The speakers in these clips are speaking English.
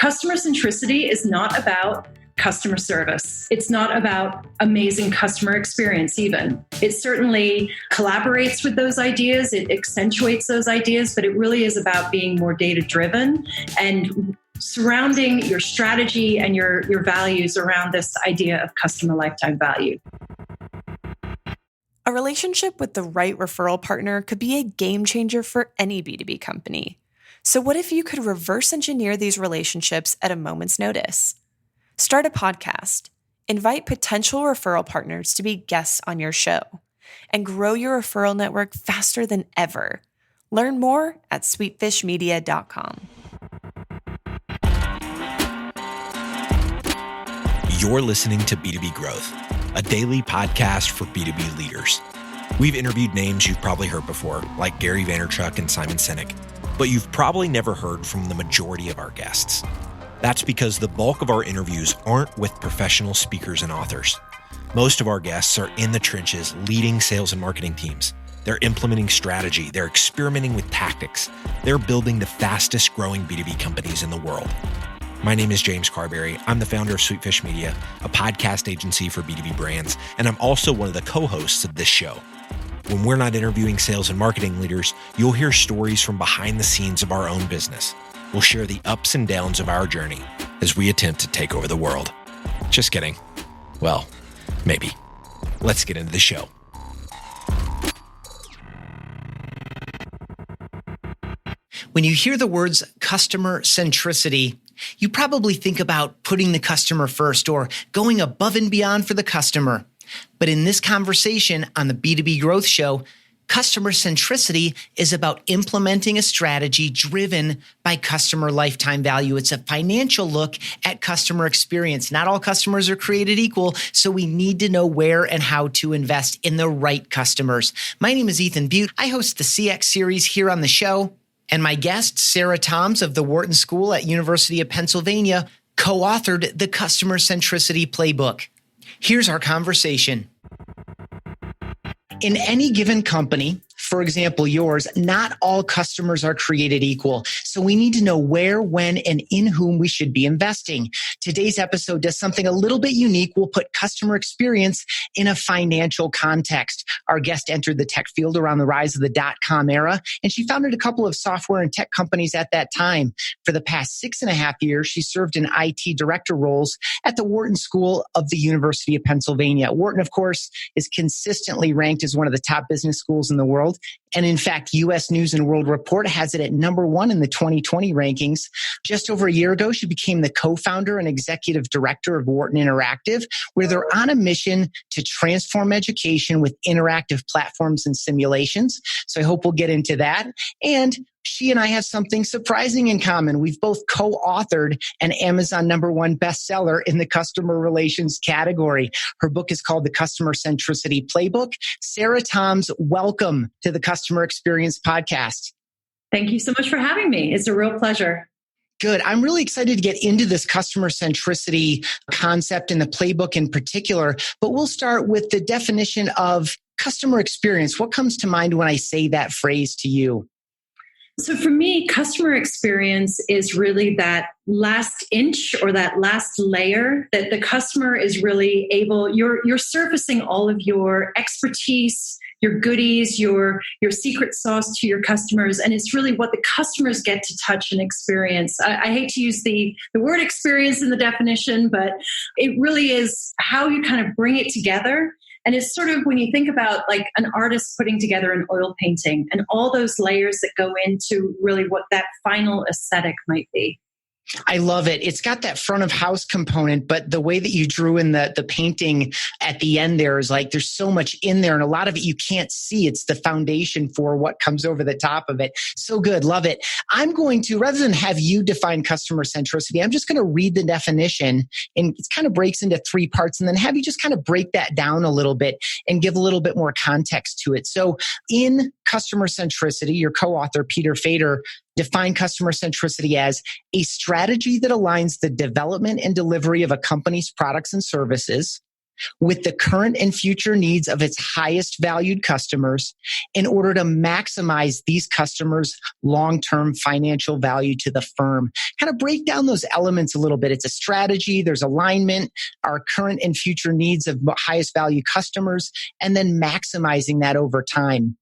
Customer centricity is not about customer service. It's not about amazing customer experience even. It certainly collaborates with those ideas, it accentuates those ideas, but it really is about being more data-driven and surrounding your strategy and your values around this idea of customer lifetime value. A relationship with the right referral partner could be a game changer for any B2B company. So what if you could reverse engineer these relationships at a moment's notice? Start a podcast, invite potential referral partners to be guests on your show, and grow your referral network faster than ever. Learn more at sweetfishmedia.com. You're listening to B2B Growth, a daily podcast for B2B leaders. We've interviewed names you've probably heard before, like Gary Vaynerchuk and Simon Sinek, but you've probably never heard from the majority of our guests. That's because the bulk of our interviews aren't with professional speakers and authors. Most of our guests are in the trenches leading sales and marketing teams. They're implementing strategy. They're experimenting with tactics. They're building the fastest growing B2B companies in the world. My name is James Carberry. I'm the founder of Sweetfish Media, a podcast agency for B2B brands, and I'm also one of the co-hosts of this show. When we're not interviewing sales and marketing leaders, you'll hear stories from behind the scenes of our own business. We'll share the ups and downs of our journey as we attempt to take over the world. Just kidding. Well, maybe. Let's get into the show. When you hear the words customer centricity, you probably think about putting the customer first or going above and beyond for the customer. But in this conversation on the B2B Growth Show, customer centricity is about implementing a strategy driven by customer lifetime value. It's a financial look at customer experience. Not all customers are created equal, so we need to know where and how to invest in the right customers. My name is Ethan Beute. I host the CX series here on the show, and my guest, Sarah Toms of the Wharton School at University of Pennsylvania, co-authored the Customer Centricity Playbook. Here's our conversation. In any given company, for example, yours, not all customers are created equal. So we need to know where, when, and in whom we should be investing. Today's episode does something a little bit unique. We'll put customer experience in a financial context. Our guest entered the tech field around the rise of the dot-com era, and she founded a couple of software and tech companies at that time. For the past 6.5 years, she served in IT director roles at the Wharton School of the University of Pennsylvania. Wharton, of course, is consistently ranked as one of the top business schools in the world. And in fact, U.S. News and World Report has it at number 1 in the 2020 rankings. Just over a year ago, she became the co-founder and executive director of Wharton Interactive, where they're on a mission to transform education with interactive platforms and simulations. So I hope we'll get into that. And she and I have something surprising in common. We've both co-authored an Amazon #1 bestseller in the customer relations category. Her book is called The Customer Centricity Playbook. Sarah Toms, welcome to the Customer Experience Podcast. Thank you so much for having me. It's a real pleasure. Good. I'm really excited to get into this customer centricity concept and the playbook in particular, but we'll start with the definition of customer experience. What comes to mind when I say that phrase to you? So for me, customer experience is really that last inch or that last layer that the customer is really able, you're surfacing all of your expertise, your goodies, your secret sauce to your customers. And it's really what the customers get to touch and experience. I hate to use the word experience in the definition, but it really is how you kind of bring it together. And it's sort of when you think about like an artist putting together an oil painting and all those layers that go into really what that final aesthetic might be. I love it. It's got that front of house component, but the way that you drew in the painting at the end there is like there's so much in there, and a lot of it you can't see. It's the foundation for what comes over the top of it. So good. Love it. I'm going to, rather than have you define customer centricity, I'm just going to read the definition, and it kind of breaks into 3 parts, and then have you just kind of break that down a little bit and give a little bit more context to it. So in Customer Centricity, your co-author, Peter Fader, define customer centricity as a strategy that aligns the development and delivery of a company's products and services with the current and future needs of its highest valued customers in order to maximize these customers' long-term financial value to the firm. Kind of break down those elements a little bit. It's a strategy, there's alignment, our current and future needs of highest value customers, and then maximizing that over time.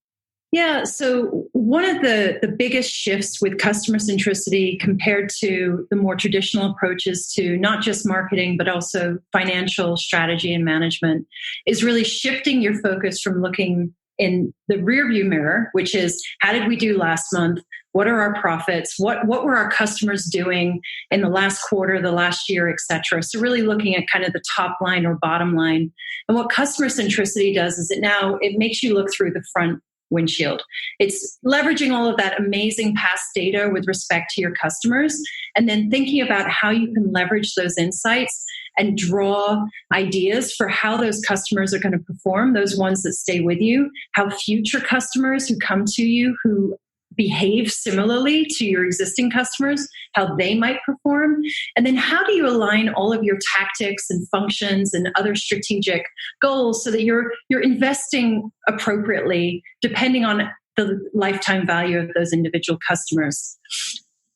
Yeah, so one of the biggest shifts with customer centricity compared to the more traditional approaches to not just marketing, but also financial strategy and management is really shifting your focus from looking in the rearview mirror, which is how did we do last month? What are our profits? What were our customers doing in the last quarter, the last year, et cetera? So really looking at kind of the top line or bottom line. And what customer centricity does is it makes you look through the front windshield. It's leveraging all of that amazing past data with respect to your customers, and then thinking about how you can leverage those insights and draw ideas for how those customers are going to perform, those ones that stay with you, how future customers who come to you who behave similarly to your existing customers, how they might perform. And then how do you align all of your tactics and functions and other strategic goals so that you're investing appropriately depending on the lifetime value of those individual customers.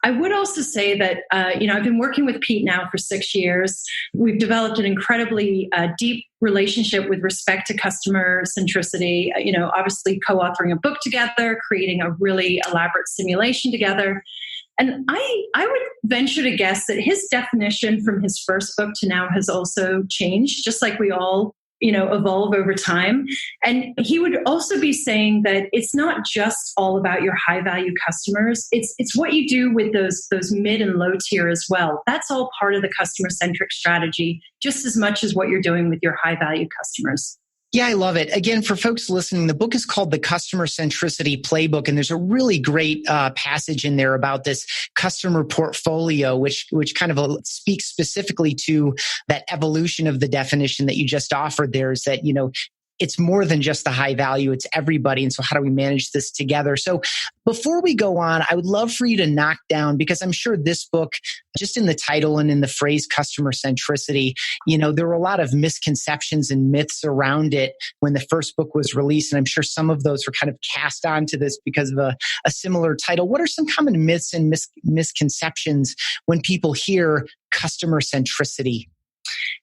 I would also say that, I've been working with Pete now for 6 years. We've developed an incredibly deep relationship with respect to customer centricity, obviously co-authoring a book together, creating a really elaborate simulation together. And I would venture to guess that his definition from his first book to now has also changed, just like we all evolve over time. And he would also be saying that it's not just all about your high value customers. It's what you do with those mid and low tier as well. That's all part of the customer centric strategy, just as much as what you're doing with your high value customers. Yeah, I love it. Again, for folks listening, the book is called The Customer Centricity Playbook, and there's a really great passage in there about this customer portfolio, which kind of speaks specifically to that evolution of the definition that you just offered there, is that, it's more than just the high value, it's everybody. And so how do we manage this together? So before we go on, I would love for you to knock down, because I'm sure this book, just in the title and in the phrase customer centricity, there were a lot of misconceptions and myths around it when the first book was released. And I'm sure some of those were kind of cast onto this because of a similar title. What are some common myths and misconceptions when people hear customer centricity?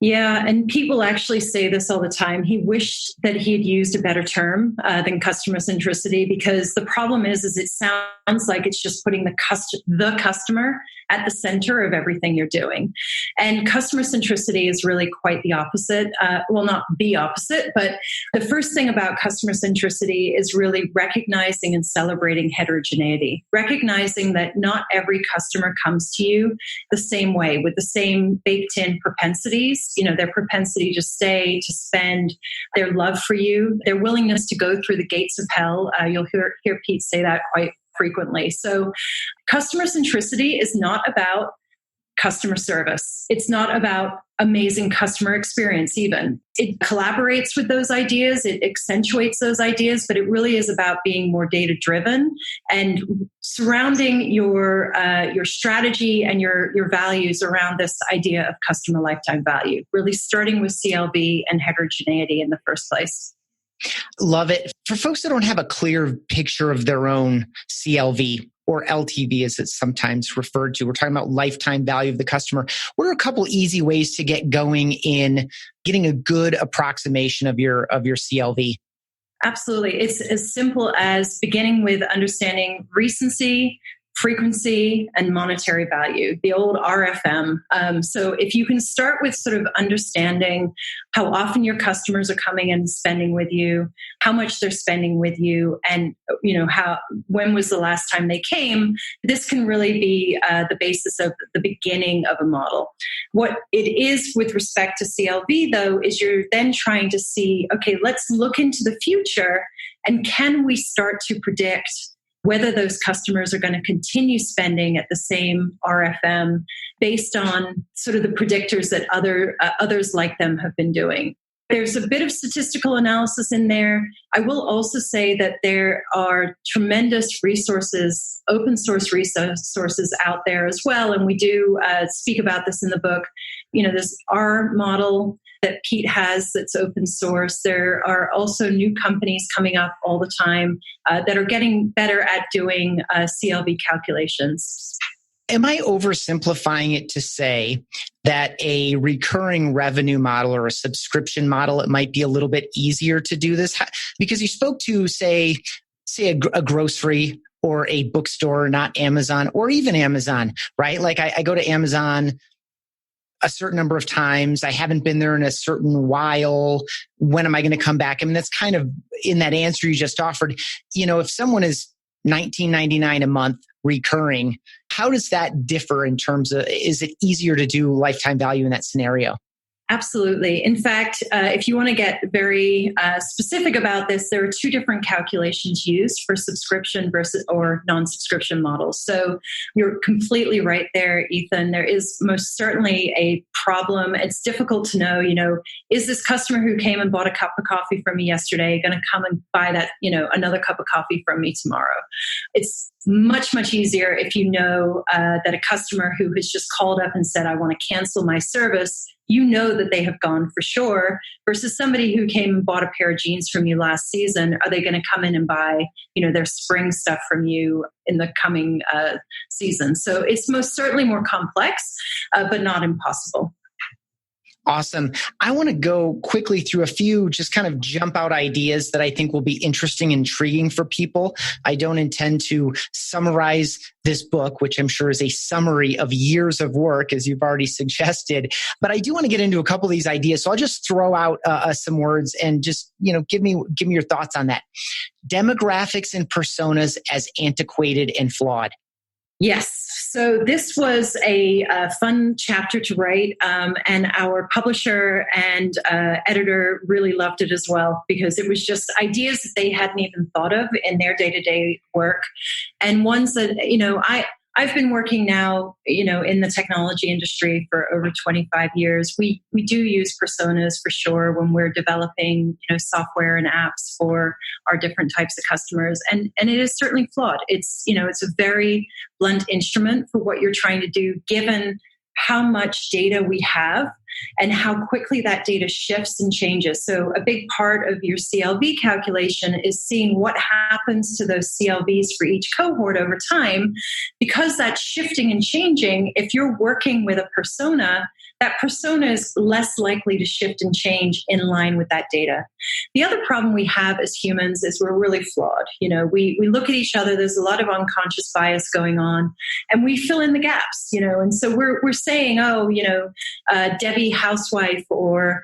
Yeah, and people actually say this all the time. He wished that he had used a better term than customer centricity, because the problem is it sounds like it's just putting the customer at the center of everything you're doing. And customer centricity is really quite the opposite. Well, not the opposite, but the first thing about customer centricity is really recognizing and celebrating heterogeneity, recognizing that not every customer comes to you the same way with the same baked-in propensities, their propensity to stay, to spend, their love for you, their willingness to go through the gates of hell. You'll hear Pete say that quite frequently. So customer centricity is not about customer service. It's not about amazing customer experience even. It collaborates with those ideas, it accentuates those ideas, but it really is about being more data-driven and surrounding your strategy and your values around this idea of customer lifetime value, really starting with CLV and heterogeneity in the first place. Love it. For folks that don't have a clear picture of their own CLV, or LTV as it's sometimes referred to, we're talking about lifetime value of the customer. What are a couple easy ways to get going in getting a good approximation of your CLV? Absolutely. It's as simple as beginning with understanding recency, frequency, and monetary value, the old RFM. So if you can start with sort of understanding how often your customers are coming and spending with you, how much they're spending with you, and when was the last time they came, this can really be the basis of the beginning of a model. What it is with respect to CLV, though, is you're then trying to see, okay, let's look into the future, and can we start to predict whether those customers are going to continue spending at the same RFM based on sort of the predictors that others like them have been doing. There's a bit of statistical analysis in there. I will also say that there are tremendous resources, open source resources out there as well. And we do speak about this in the book. There's our model that Pete has that's open source. There are also new companies coming up all the time that are getting better at doing CLV calculations. Am I oversimplifying it to say that a recurring revenue model or a subscription model, it might be a little bit easier to do this? Because you spoke to, say a grocery or a bookstore, not Amazon, or even Amazon, right? Like I go to Amazon a certain number of times. I haven't been there in a certain while. When am I going to come back? I mean, that's kind of in that answer you just offered. If someone is $19.99 a month recurring, how does that differ in terms of, is it easier to do lifetime value in that scenario? Absolutely. In fact, if you want to get very specific about this, there are two different calculations used for subscription versus or non-subscription models. So you're completely right there, Ethan. There is most certainly a problem. It's difficult to know, is this customer who came and bought a cup of coffee from me yesterday going to come and buy that, another cup of coffee from me tomorrow? It's much, much easier if you know that a customer who has just called up and said, I want to cancel my service, that they have gone for sure, versus somebody who came and bought a pair of jeans from you last season. Are they going to come in and buy, their spring stuff from you in the coming season? So it's most certainly more complex, but not impossible. Awesome. I want to go quickly through a few just kind of jump out ideas that I think will be interesting and intriguing for people. I don't intend to summarize this book, which I'm sure is a summary of years of work, as you've already suggested. But I do want to get into a couple of these ideas. So I'll just throw out some words and just, give me your thoughts on that. Demographics and personas as antiquated and flawed. Yes. So this was a fun chapter to write, and our publisher and editor really loved it as well, because it was just ideas that they hadn't even thought of in their day-to-day work, and ones that, I've been working now, in the technology industry for over 25 years. We do use personas for sure when we're developing, software and apps for our different types of customers. And it is certainly flawed. It's, it's a very blunt instrument for what you're trying to do, given how much data we have and how quickly that data shifts and changes. So a big part of your CLV calculation is seeing what happens to those CLVs for each cohort over time. Because that's shifting and changing, if you're working with a persona, that persona is less likely to shift and change in line with that data. The other problem we have as humans is we're really flawed. We look at each other, there's a lot of unconscious bias going on, and we fill in the gaps, and so we're saying, Debbie housewife, or,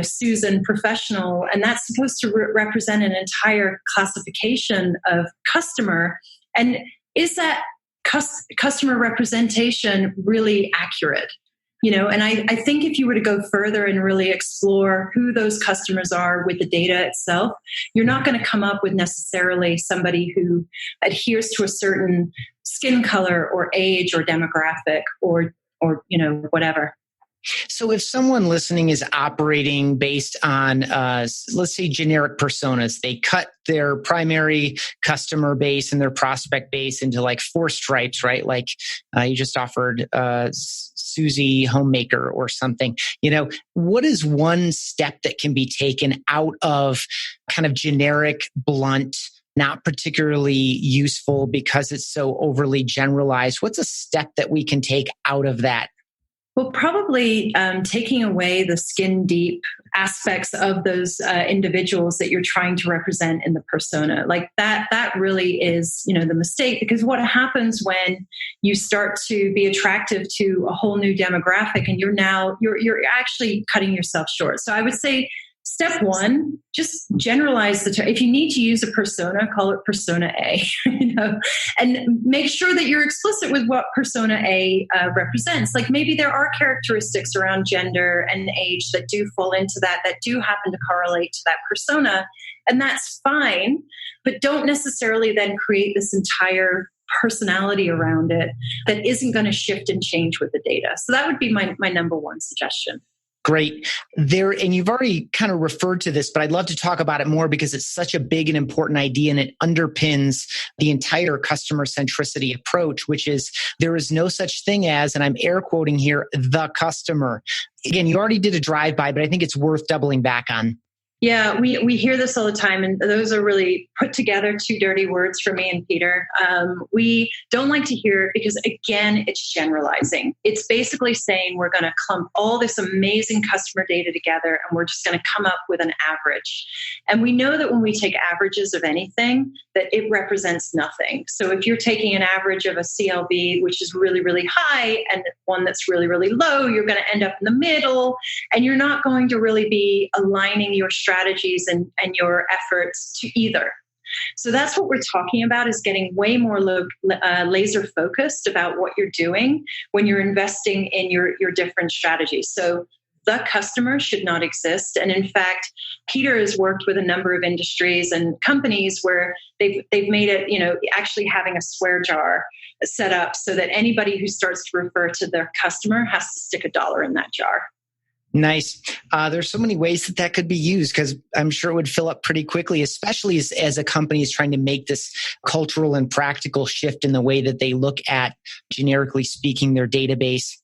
Susan professional, and that's supposed to represent an entire classification of customer. And is that customer representation really accurate? And I think if you were to go further and really explore who those customers are with the data itself, you're not going to come up with necessarily somebody who adheres to a certain skin color or age or demographic or whatever. So if someone listening is operating based on, let's say, generic personas, they cut their primary customer base and their prospect base into like 4 stripes, right? Like you just offered Susie Homemaker or something. What is one step that can be taken out of kind of generic, blunt, not particularly useful because it's so overly generalized? What's a step that we can take out of that? Well, probably taking away the skin deep aspects of those individuals that you're trying to represent in the persona. Like that really is, the mistake, because what happens when you start to be attractive to a whole new demographic and you're actually cutting yourself short. So I would say, step one, just generalize the term. If you need to use a persona, call it persona A, and make sure that you're explicit with what persona A represents. Like maybe there are characteristics around gender and age that do fall into that do happen to correlate to that persona, and that's fine, but don't necessarily then create this entire personality around it that isn't going to shift and change with the data. So that would be my number one suggestion. Great. And you've already kind of referred to this, but I'd love to talk about it more because it's such a big and important idea and it underpins the entire customer centricity approach, which is there is no such thing as, and I'm air quoting here, the customer. Again, you already did a drive-by, but I think it's worth doubling back on. Yeah, we hear this all the time, and those are really put together two dirty words for me and Peter. We don't like to hear it because, again, it's generalizing. It's basically saying we're going to clump all this amazing customer data together, and we're just going to come up with an average. And we know that when we take averages of anything, that it represents nothing. So if you're taking an average of a CLV, which is really, really high, and one that's really, really low, you're going to end up in the middle, and you're not going to really be aligning your strategies and your efforts to either. So that's what we're talking about, is getting way more laser focused about what you're doing when you're investing in your different strategies. So the customer should not exist. And in fact, Peter has worked with a number of industries and companies where they've made it, actually having a swear jar set up so that anybody who starts to refer to their customer has to stick $1 in that jar. Nice. There's so many ways that could be used because I'm sure it would fill up pretty quickly, especially as a company is trying to make this cultural and practical shift in the way that they look at, generically speaking, their database.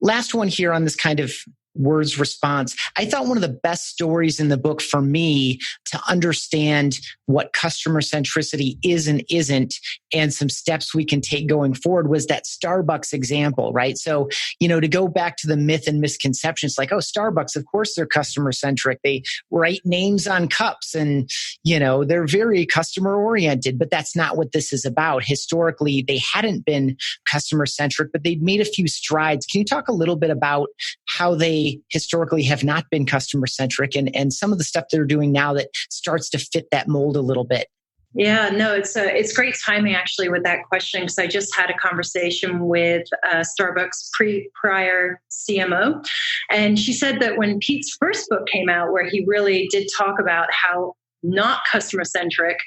Last one here on this kind of words response. I thought one of the best stories in the book for me to understand what customer centricity is and isn't, and some steps we can take going forward was that Starbucks example, right? So, to go back to the myth and misconceptions, like, oh, Starbucks, of course they're customer centric. They write names on cups and, they're very customer oriented, but that's not what this is about. Historically, they hadn't been customer centric, but they've made a few strides. Can you talk a little bit about how they historically have not been customer centric and some of the stuff they're doing now that starts to fit that mold a little bit? Yeah, no, it's great timing actually with that question, because I just had a conversation with Starbucks prior CMO, and she said that when Pete's first book came out, where he really did talk about how not customer centric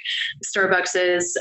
Starbucks is,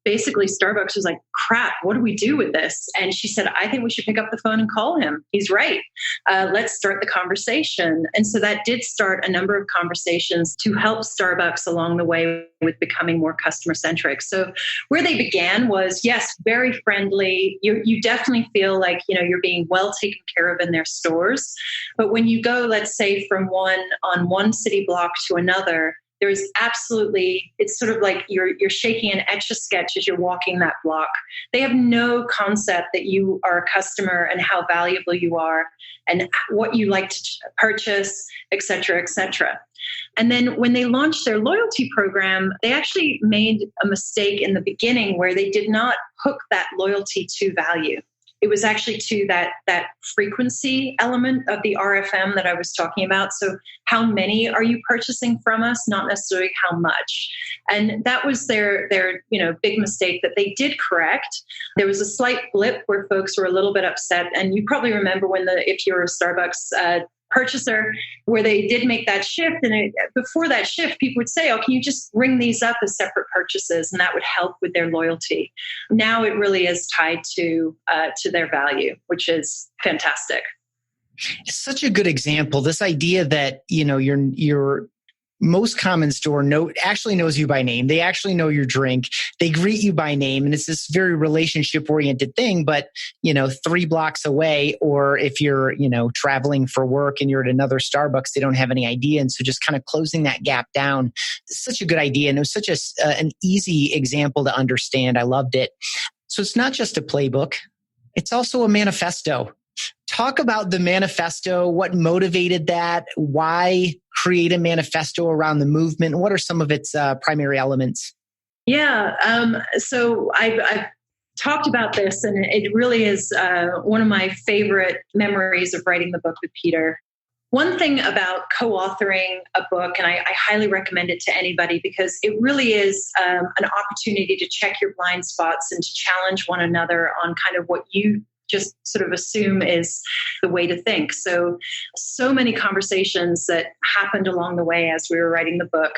basically Starbucks was like, crap, what do we do with this? And she said, I think we should pick up the phone and call him. He's right. Let's start the conversation. And so that did start a number of conversations to help Starbucks along the way with becoming more customer centric. So where they began was, yes, very friendly. You definitely feel like, you're being well taken care of in their stores. But when you go, let's say, from one city block to another, there's absolutely, it's sort of like you're shaking an Etch-a-Sketch as you're walking that block. They have no concept that you are a customer and how valuable you are and what you like to purchase, et cetera, et cetera. And then when they launched their loyalty program, they actually made a mistake in the beginning where they did not hook that loyalty to value. It was actually to that frequency element of the RFM that I was talking about. So how many are you purchasing from us? Not necessarily how much. And that was their big mistake that they did correct. There was a slight blip where folks were a little bit upset. And you probably remember if you're a Starbucks purchaser, where they did make that shift. And before that shift, people would say, oh, can you just ring these up as separate purchases? And that would help with their loyalty. Now it really is tied to their value, which is fantastic. It's such a good example. This idea that, your most common store actually knows you by name. They actually know your drink. They greet you by name. And it's this very relationship oriented thing. But, 3 blocks away, or if you're, traveling for work and you're at another Starbucks, they don't have any idea. And so just kind of closing that gap down is such a good idea. And it was such an easy example to understand. I loved it. So it's not just a playbook. It's also a manifesto. Talk about the manifesto. What motivated that? Why create a manifesto around the movement? What are some of its primary elements? Yeah. So I've talked about this, and it really is one of my favorite memories of writing the book with Peter. One thing about co-authoring a book, and I highly recommend it to anybody, because it really is an opportunity to check your blind spots and to challenge one another on kind of what you just sort of assume is the way to think. So many conversations that happened along the way as we were writing the book.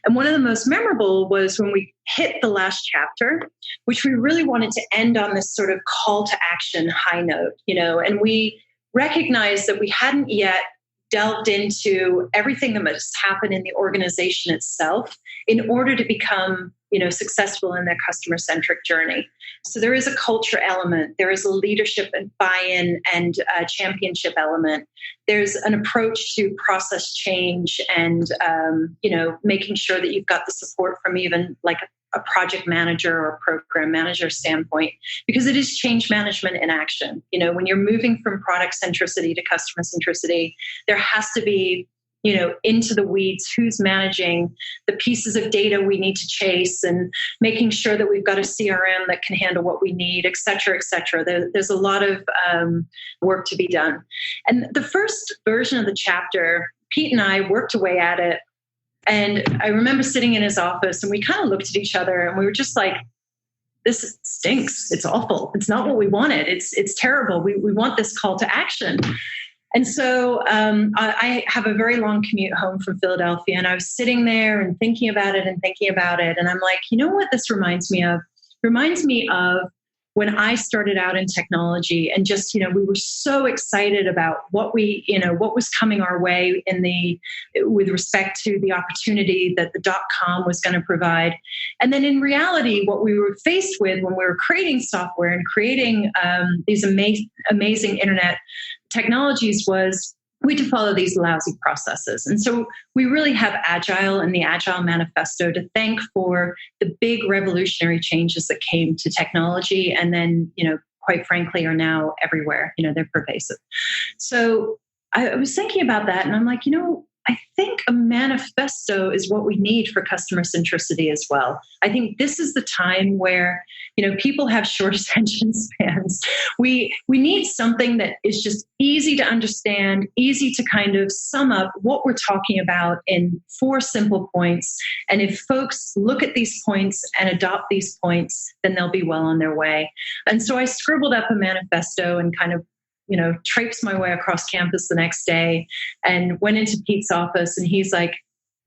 And one of the most memorable was when we hit the last chapter, which we really wanted to end on this sort of call to action high note, and we recognized that we hadn't yet delved into everything that must happen in the organization itself in order to become, successful in their customer-centric journey. So there is a culture element, there is a leadership and buy-in and a championship element. There's an approach to process change and, making sure that you've got the support from even like a project manager or a program manager standpoint, because it is change management in action. When you're moving from product centricity to customer centricity, there has to be, into the weeds, who's managing the pieces of data we need to chase and making sure that we've got a CRM that can handle what we need, et cetera, et cetera. There's a lot of work to be done. And the first version of the chapter, Pete and I worked away at it. And I remember sitting in his office and we kind of looked at each other and we were just like, this stinks. It's awful. It's not what we wanted. It's terrible. We want this call to action. And so I have a very long commute home from Philadelphia, and I was sitting there and thinking about it. And I'm like, you know what this reminds me of? Reminds me of when I started out in technology and just, we were so excited about what was coming our way with respect to the opportunity that the .com was going to provide. And then in reality, what we were faced with when we were creating software and creating these amazing internet technologies was we had to follow these lousy processes. And so we really have Agile and the Agile Manifesto to thank for the big revolutionary changes that came to technology and then, quite frankly, are now everywhere. They're pervasive. So I was thinking about that and I'm like, I think a manifesto is what we need for customer centricity as well. I think this is the time where, people have short attention spans. We need something that is just easy to understand, easy to kind of sum up what we're talking about in 4 simple points. And if folks look at these points and adopt these points, then they'll be well on their way. And so I scribbled up a manifesto and kind of traipsed my way across campus the next day and went into Pete's office and he's like,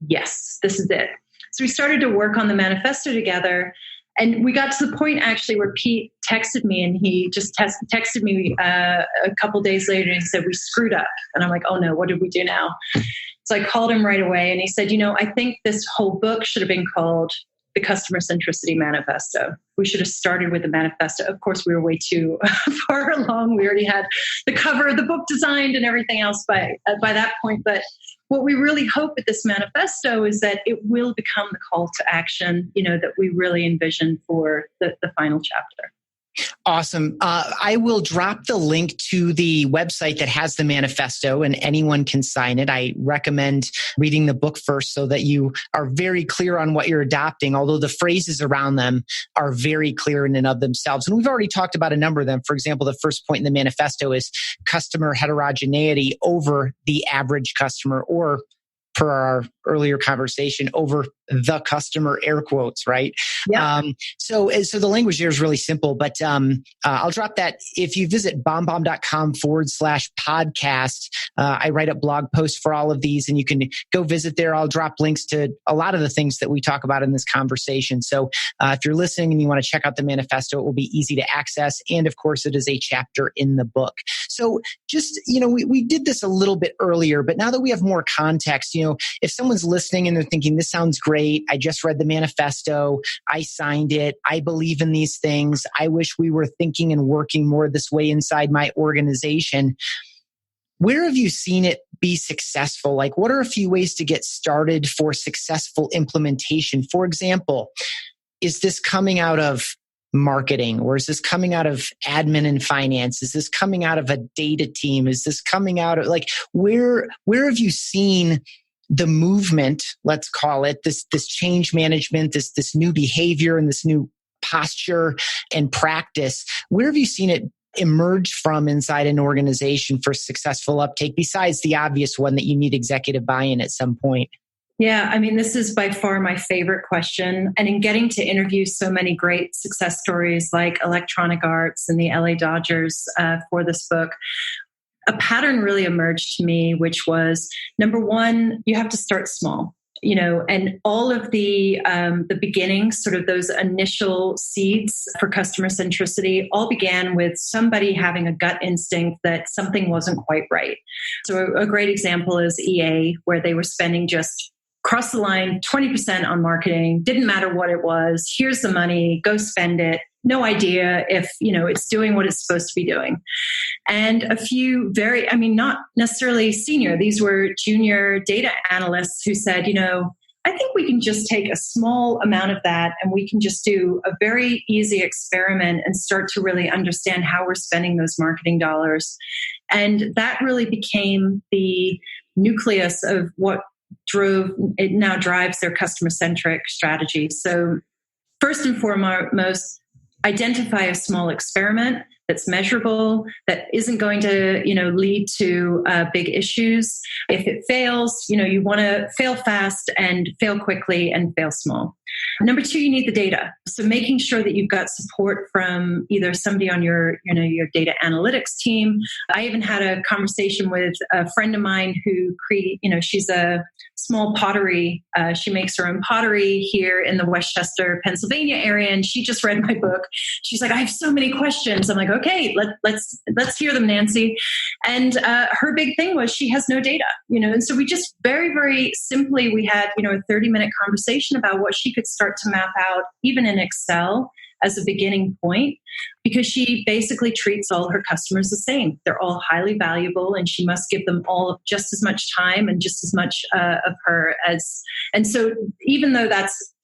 yes, this is it. So we started to work on the manifesto together and we got to the point actually where Pete texted me and he just texted me a couple days later and he said, we screwed up. And I'm like, oh no, what did we do now? So I called him right away and he said, I think this whole book should have been called the Customer Centricity Manifesto. We should have started with the manifesto. Of course, we were way too far along. We already had the cover of the book designed and everything else by that point. But what we really hope with this manifesto is that it will become the call to action, that we really envision for the final chapter. Awesome. I will drop the link to the website that has the manifesto and anyone can sign it. I recommend reading the book first so that you are very clear on what you're adopting, although the phrases around them are very clear in and of themselves. And we've already talked about a number of them. For example, the first point in the manifesto is customer heterogeneity over the average customer, or per our earlier conversation, over the customer, air quotes, right? Yeah. So the language here is really simple, but I'll drop that. If you visit BombBomb.com/podcast, I write up blog posts for all of these and you can go visit there. I'll drop links to a lot of the things that we talk about in this conversation. So if you're listening and you want to check out the manifesto, it will be easy to access. And of course, it is a chapter in the book. So just, we did this a little bit earlier, but now that we have more context, if someone's listening and they're thinking, this sounds great. I just read the manifesto. I signed it. I believe in these things. I wish we were thinking and working more this way inside my organization. Where have you seen it be successful? Like, what are a few ways to get started for successful implementation? For example, is this coming out of marketing, or is this coming out of admin and finance? Is this coming out of a data team? Is this coming out of where have you seen the movement, let's call it, this change management, this new behavior and this new posture and practice? Where have you seen it emerge from inside an organization for successful uptake, besides the obvious one that you need executive buy-in at some point? Yeah, this is by far my favorite question. And in getting to interview so many great success stories like Electronic Arts and the LA Dodgers for this book, a pattern really emerged to me, which was, number one, you have to start small. and all of the beginnings, sort of those initial seeds for customer centricity, all began with somebody having a gut instinct that something wasn't quite right. So a great example is EA, where they were spending just across the line 20% on marketing. Didn't matter what it was. Here's the money. Go spend it. No idea if it's doing what it's supposed to be doing. And a few not necessarily senior, these were junior data analysts who said, I think we can just take a small amount of that and we can just do a very easy experiment and start to really understand how we're spending those marketing dollars. And that really became the nucleus of what now drives their customer-centric strategy. So first and foremost, identify a small experiment that's measurable, that isn't going to, lead to big issues. If it fails, you want to fail fast and fail quickly and fail small. Number two, you need the data. So making sure that you've got support from either somebody on your data analytics team. I even had a conversation with a friend of mine who she's a small pottery. She makes her own pottery here in the Westchester, Pennsylvania area. And she just read my book. She's like, I have so many questions. I'm like, okay, let's hear them, Nancy. And her big thing was she has no data, and so we just very, very simply, we had, a 30-minute conversation about what she could start to map out, even in Excel, as a beginning point, because she basically treats all her customers the same. They're all highly valuable, and she must give them all just as much time and just as much of her as. And so, even though that's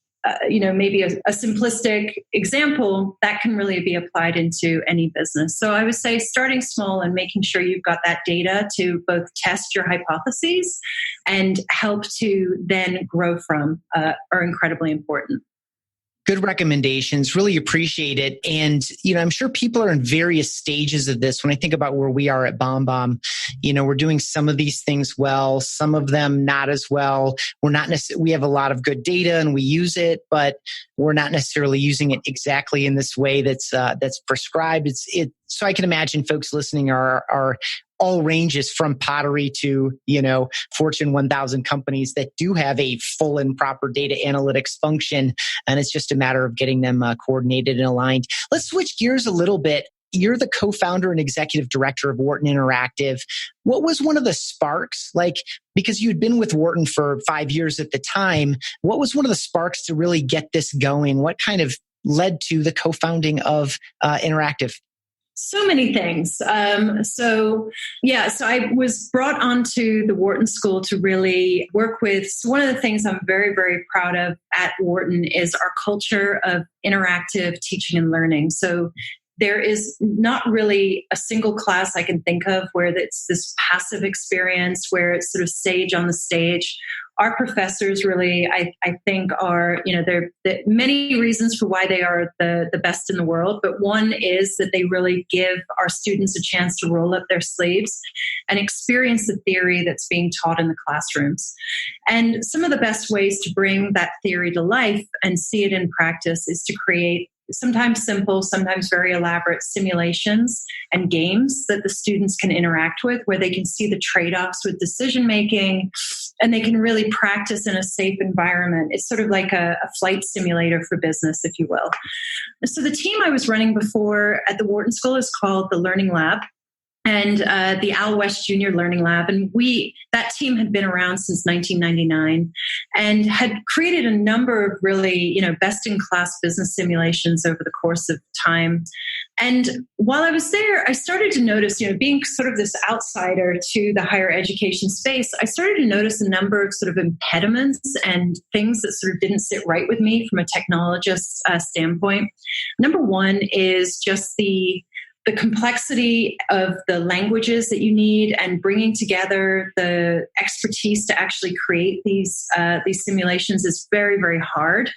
maybe a simplistic example, that can really be applied into any business. So I would say starting small and making sure you've got that data to both test your hypotheses and help to then grow from are incredibly important. Good recommendations. Really appreciate it. And, I'm sure people are in various stages of this. When I think about where we are at BombBomb, we're doing some of these things well, some of them not as well. We're not necessarily, we have a lot of good data and we use it, but we're not necessarily using it exactly in this way that's prescribed. So I can imagine folks listening are all ranges from pottery to, Fortune 1000 companies that do have a full and proper data analytics function. And it's just a matter of getting them coordinated and aligned. Let's switch gears a little bit. You're the co-founder and executive director of Wharton Interactive. What was one of the sparks, because you'd been with Wharton for 5 years at the time, what was one of the sparks to really get this going? What kind of led to the co-founding of Interactive? So many things. So I was brought onto the Wharton School to really work with. So one of the things I'm very, very proud of at Wharton is our culture of interactive teaching and learning. So there is not really a single class I can think of where it's this passive experience, where it's sort of sage on the stage. Our professors really, I think, are, there are many reasons for why they are the best in the world. But one is that they really give our students a chance to roll up their sleeves and experience the theory that's being taught in the classrooms. And some of the best ways to bring that theory to life and see it in practice is to create sometimes simple, sometimes very elaborate simulations and games that the students can interact with, where they can see the trade-offs with decision making, and they can really practice in a safe environment. It's sort of like a flight simulator for business, if you will. So the team I was running before at the Wharton School is called the Learning Lab, and the Al West Junior Learning Lab. And that team had been around since 1999 and had created a number of really, best-in-class business simulations over the course of time. And while I was there, I started to notice, being sort of this outsider to the higher education space, I started to notice a number of sort of impediments and things that sort of didn't sit right with me from a technologist standpoint. Number one is just the complexity of the languages that you need and bringing together the expertise to actually create these simulations is very, very hard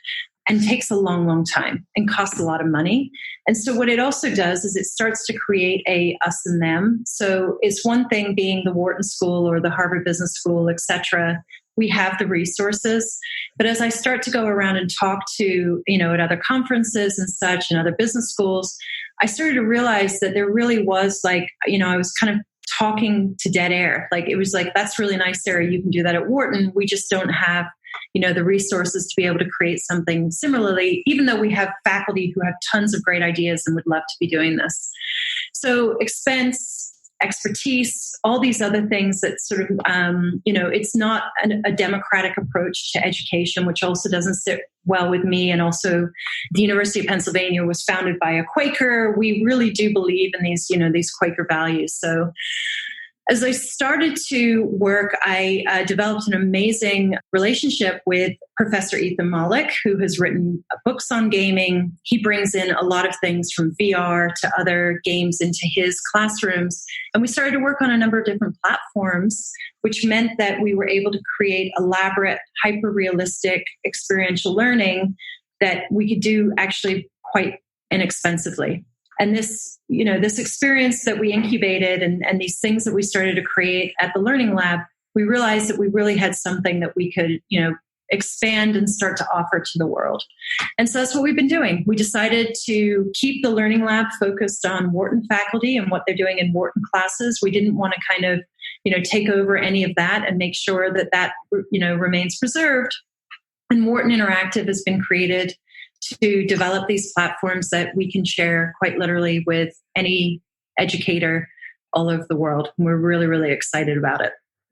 and takes a long, long time and costs a lot of money. And so what it also does is it starts to create a us and them. So it's one thing being the Wharton School or the Harvard Business School, et cetera. We have the resources. But as I start to go around and talk to, at other conferences and such and other business schools, I started to realize that there really was I was kind of talking to dead air. It was like, that's really nice, Sarah. You can do that at Wharton. We just don't have the resources to be able to create something similarly, even though we have faculty who have tons of great ideas and would love to be doing this. So expense, expertise, all these other things that sort of, it's not a democratic approach to education, which also doesn't sit well with me. And also the University of Pennsylvania was founded by a Quaker. We really do believe in these Quaker values. So as I started to work, I developed an amazing relationship with Professor Ethan Malik, who has written books on gaming. He brings in a lot of things from VR to other games into his classrooms. And we started to work on a number of different platforms, which meant that we were able to create elaborate, hyper-realistic experiential learning that we could do actually quite inexpensively. And this experience that we incubated and these things that we started to create at the Learning Lab, we realized that we really had something that we could, expand and start to offer to the world. And so that's what we've been doing. We decided to keep the Learning Lab focused on Wharton faculty and what they're doing in Wharton classes. We didn't want to kind of, take over any of that and make sure that remains preserved. And Wharton Interactive has been created to develop these platforms that we can share quite literally with any educator all over the world. And we're really, really excited about it.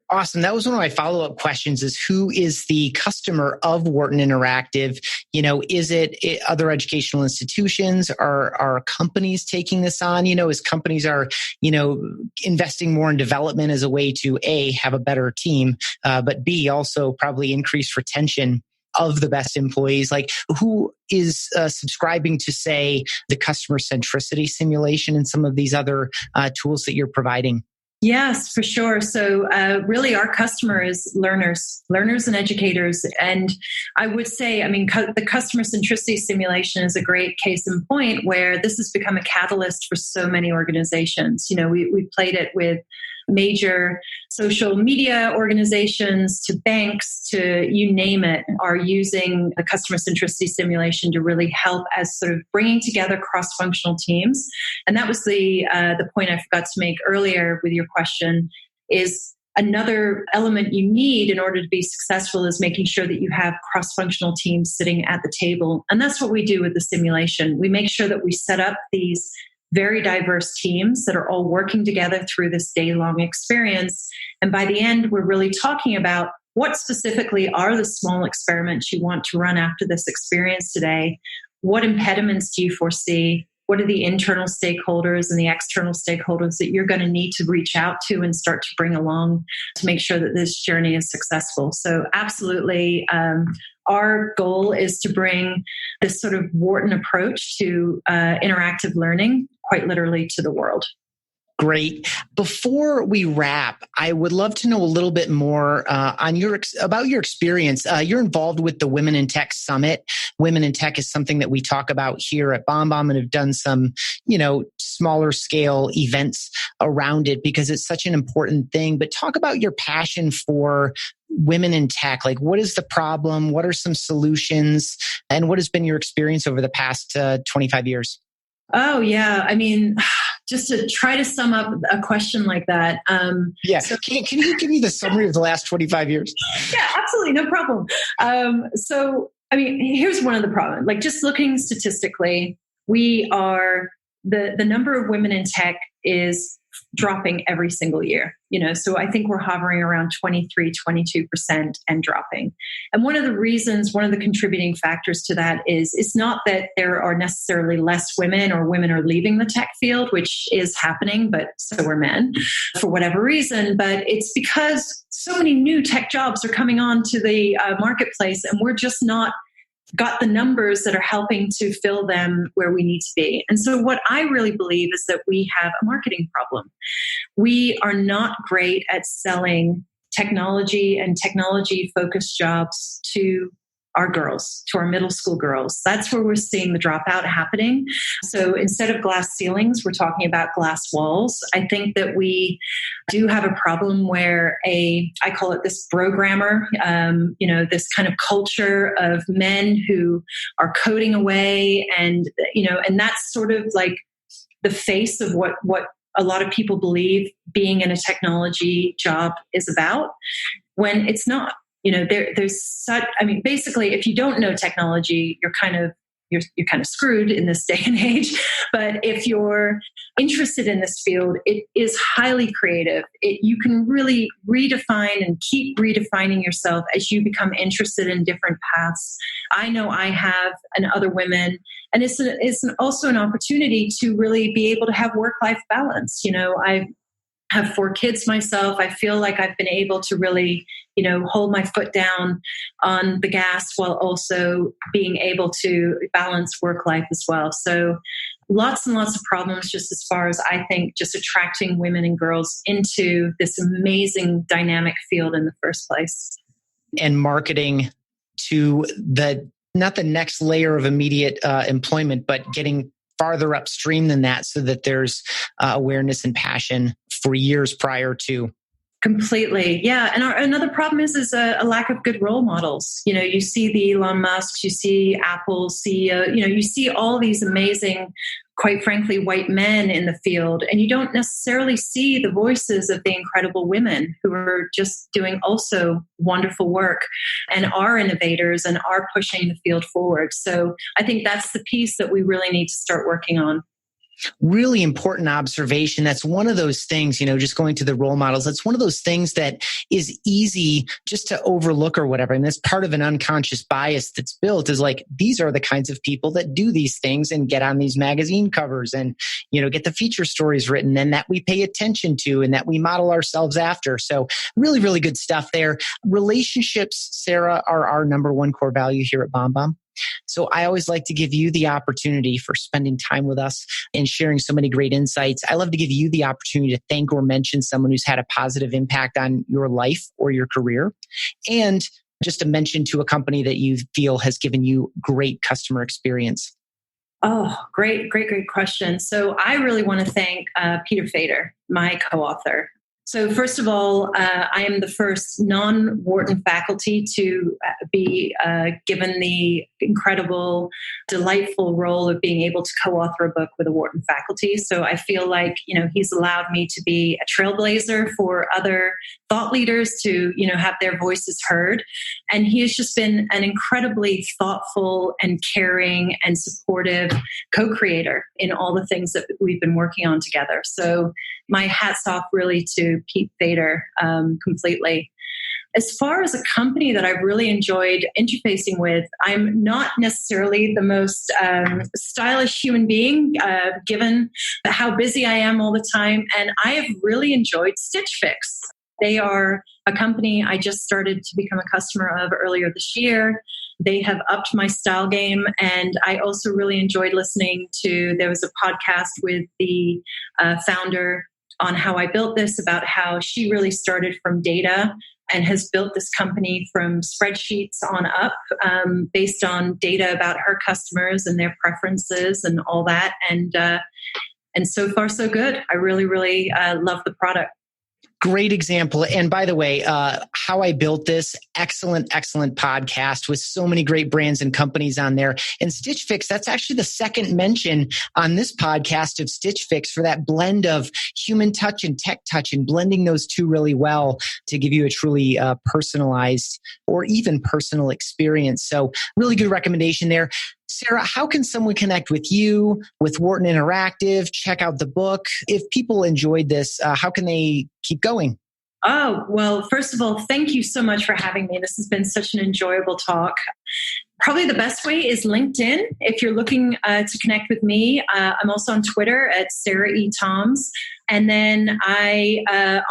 Awesome. That was one of my follow-up questions is who is the customer of Wharton Interactive? Is it other educational institutions? Are companies taking this on? As companies are, investing more in development as a way to A, have a better team, but B, also probably increase retention of the best employees. Like who is subscribing to, say, the customer centricity simulation and some of these other tools that you're providing? Yes, for sure. So really our customer is learners and educators. And I would say, the customer centricity simulation is a great case in point where this has become a catalyst for so many organizations. We played it with major social media organizations to banks to you name it are using the customer centricity simulation to really help as sort of bringing together cross-functional teams. And that was the point I forgot to make earlier with your question is another element you need in order to be successful is making sure that you have cross-functional teams sitting at the table. And that's what we do with the simulation. We make sure that we set up these very diverse teams that are all working together through this day-long experience. And by the end, we're really talking about what specifically are the small experiments you want to run after this experience today? What impediments do you foresee? What are the internal stakeholders and the external stakeholders that you're going to need to reach out to and start to bring along to make sure that this journey is successful? So absolutely, our goal is to bring this sort of Wharton approach to interactive learning quite literally to the world. Great. Before we wrap, I would love to know a little bit more about your experience. You're involved with the Women in Tech Summit. Women in Tech is something that we talk about here at BombBomb and have done some, smaller scale events around it because it's such an important thing. But talk about your passion for women in tech. Like, what is the problem? What are some solutions? And what has been your experience over the past 25 years? Oh, yeah. Just to try to sum up a question like that. So can you give me the summary of the last 25 years? Yeah, absolutely. No problem. Here's one of the problems. Like just looking statistically, we are, the number of women in tech is dropping every single year. So I think we're hovering around 23, 22% and dropping. And one of the contributing factors to that is it's not that there are necessarily less women or women are leaving the tech field, which is happening, but so are men for whatever reason. But it's because so many new tech jobs are coming on to the marketplace and we're just not got the numbers that are helping to fill them where we need to be. And so what I really believe is that we have a marketing problem. We are not great at selling technology and technology-focused jobs to our girls, to our middle school girls. That's where we're seeing the dropout happening. So instead of glass ceilings, we're talking about glass walls. I think that we do have a problem where I call it this programmer, this kind of culture of men who are coding away and that's sort of like the face of what a lot of people believe being in a technology job is about, when it's not. there's such, basically, if you don't know technology, you're kind of screwed in this day and age. But if you're interested in this field, it is highly creative. You can really redefine and keep redefining yourself as you become interested in different paths. I know I have, and other women, and it's also an opportunity to really be able to have work-life balance. I have 4 kids myself. I feel like I've been able to really, hold my foot down on the gas while also being able to balance work life as well. So lots and lots of problems just as far as I think just attracting women and girls into this amazing dynamic field in the first place. And marketing to not the next layer of immediate employment, but getting farther upstream than that so that there's awareness and passion for years prior to. Completely. Yeah. And another problem is a lack of good role models. You see the Elon Musks, you see Apple CEO, you see all these amazing, quite frankly, white men in the field, and you don't necessarily see the voices of the incredible women who are just doing also wonderful work and are innovators and are pushing the field forward. So I think that's the piece that we really need to start working on. Really important observation. That's one of those things, just going to the role models. That's one of those things that is easy just to overlook or whatever. And that's part of an unconscious bias that's built is like, these are the kinds of people that do these things and get on these magazine covers and, get the feature stories written and that we pay attention to and that we model ourselves after. So really, really good stuff there. Relationships, Sarah, are our number one core value here at BombBomb. So I always like to give you the opportunity for spending time with us and sharing so many great insights. I love to give you the opportunity to thank or mention someone who's had a positive impact on your life or your career. And just a mention to a company that you feel has given you great customer experience. Oh, great question. So I really want to thank Peter Fader, my co-author. So first of all, I am the first non-Wharton faculty to be given the incredible, delightful role of being able to co-author a book with a Wharton faculty. So I feel like, he's allowed me to be a trailblazer for other thought leaders to, have their voices heard. And he has just been an incredibly thoughtful and caring and supportive co-creator in all the things that we've been working on together. So my hat's off really to Pete Fader completely. As far as a company that I've really enjoyed interfacing with, I'm not necessarily the most stylish human being, given how busy I am all the time. And I have really enjoyed Stitch Fix. They are a company I just started to become a customer of earlier this year. They have upped my style game. And I also really enjoyed listening to, there was a podcast with the founder on how I built this, about how she really started from data and has built this company from spreadsheets on up, based on data about her customers and their preferences and all that. And so far, so good. I really, really love the product. Great example. And by the way, How I Built This, excellent podcast with so many great brands and companies on there. And Stitch Fix, that's actually the second mention on this podcast of Stitch Fix for that blend of human touch and tech touch and blending those two really well to give you a truly personalized or even personal experience. So really good recommendation there. Sarah, how can someone connect with you, with Wharton Interactive, check out the book? If people enjoyed this, how can they keep going? Oh, well, first of all, thank you so much for having me. This has been such an enjoyable talk. Probably the best way is LinkedIn. If you're looking to connect with me, I'm also on Twitter at Sarah E. Toms. And then I,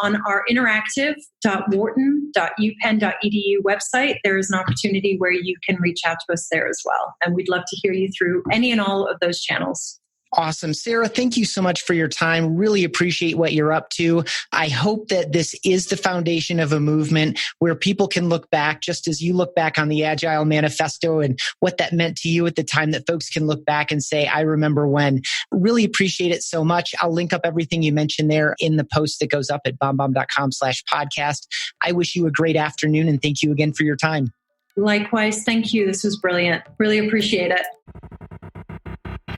on our interactive.wharton.upenn.edu website, there is an opportunity where you can reach out to us there as well. And we'd love to hear you through any and all of those channels. Awesome. Sarah, thank you so much for your time. Really appreciate what you're up to. I hope that this is the foundation of a movement where people can look back, just as you look back on the Agile Manifesto and what that meant to you at the time, that folks can look back and say, I remember when. Really appreciate it so much. I'll link up everything you mentioned there in the post that goes up at bombbomb.com/podcast. I wish you a great afternoon and thank you again for your time. Likewise. Thank you. This was brilliant. Really appreciate it.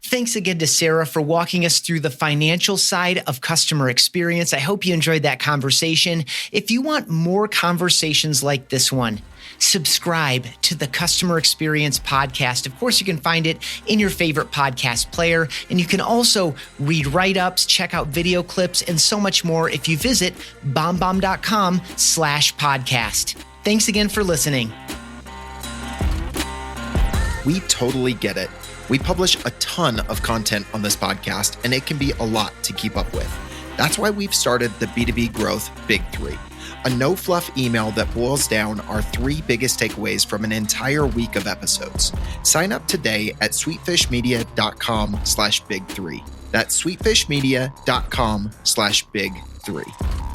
Thanks again to Sarah for walking us through the financial side of customer experience. I hope you enjoyed that conversation. If you want more conversations like this one, subscribe to the Customer Experience Podcast. Of course, you can find it in your favorite podcast player, and you can also read write-ups, check out video clips, and so much more if you visit BombBomb.com/podcast. Thanks again for listening. We totally get it. We publish a ton of content on this podcast, and it can be a lot to keep up with. That's why we've started the B2B Growth Big Three, a no-fluff email that boils down our 3 biggest takeaways from an entire week of episodes. Sign up today at sweetfishmedia.com/big3. That's sweetfishmedia.com/big3.